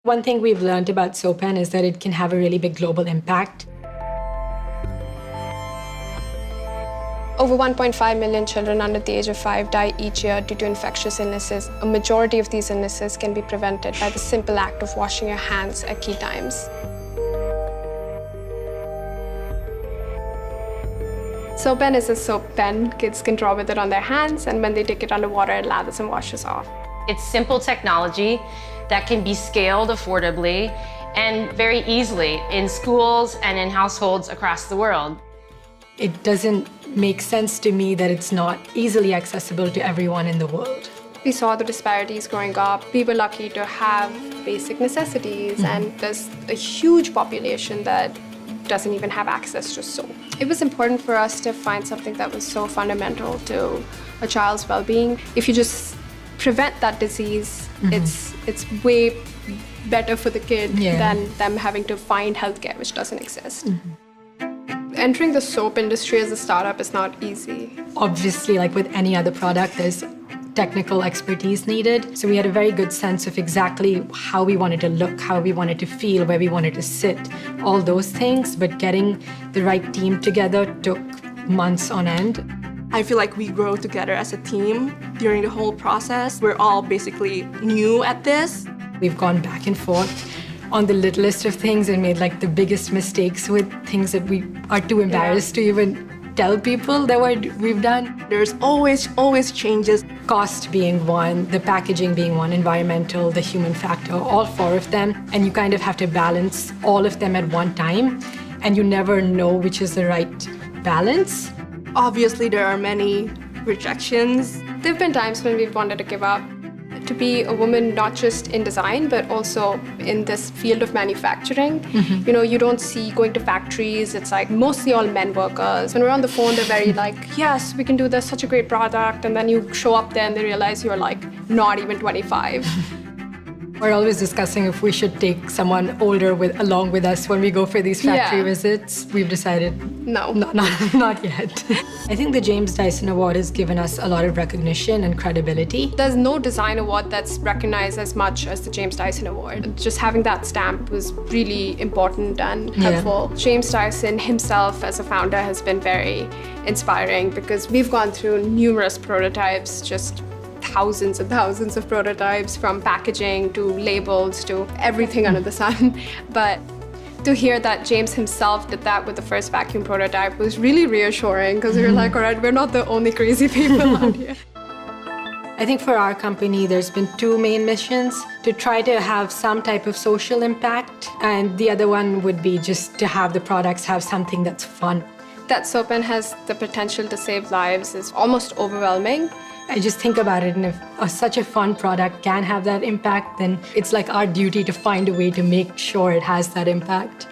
One thing we've learned about SoaPen is that it can have a really big global impact. Over 1.5 million children under the age of 5 die each year due to infectious illnesses. A majority of these illnesses can be prevented by the simple act of washing your hands at key times. SoaPen is a soap pen. Kids can draw with it on their hands, and when they take it underwater, it lathers and washes off. It's simple technology that can be scaled affordably and very easily in schools and in households across the world. It doesn't make sense to me that it's not easily accessible to everyone in the world. We saw the disparities growing up. We were lucky to have basic necessities, and there's a huge population that doesn't even have access to soap. It was important for us to find something that was so fundamental to a child's well-being. If you just prevent that disease, it's way better for the kid than them having to find healthcare, which doesn't exist. Entering the soap industry as a startup is not easy. Obviously, like with any other product, there's technical expertise needed. So we had a very good sense of exactly how we wanted to look, how we wanted to feel, where we wanted to sit, all those things. But getting the right team together took months on end. I feel like we grow together as a team during the whole process. We're all basically new at this. We've gone back and forth on the littlest of things and made like the biggest mistakes with things that we are too embarrassed to even tell people that we've done. There's always changes. Cost being one, the packaging being one, environmental, the human factor, all four of them. And you kind of have to balance all of them at one time. And you never know which is the right balance. Obviously, there are many rejections. There have been times when we've wanted to give up. To be a woman, not just in design, but also in this field of manufacturing. You know, you don't see going to factories. It's like mostly all men workers. When we're on the phone, they're very like, yes, we can do this, such a great product. And then you show up there and they realize you're like not even 25. We're always discussing if we should take someone older along with us when we go for these factory visits. We've decided no, not yet. I think the James Dyson Award has given us a lot of recognition and credibility. There's no design award that's recognized as much as the James Dyson Award. Just having that stamp was really important and helpful. James Dyson himself as a founder has been very inspiring because we've gone through numerous prototypes, just thousands and thousands of prototypes, from packaging to labels to everything under the sun. But to hear that James himself did that with the first vacuum prototype was really reassuring because we were like, all right, we're not the only crazy people out here. I think for our company, there's been two main missions: to try to have some type of social impact, and the other one would be just to have the products have something that's fun. That SoaPen has the potential to save lives is almost overwhelming. I just think about it, and if such a fun product can have that impact, then it's like our duty to find a way to make sure it has that impact.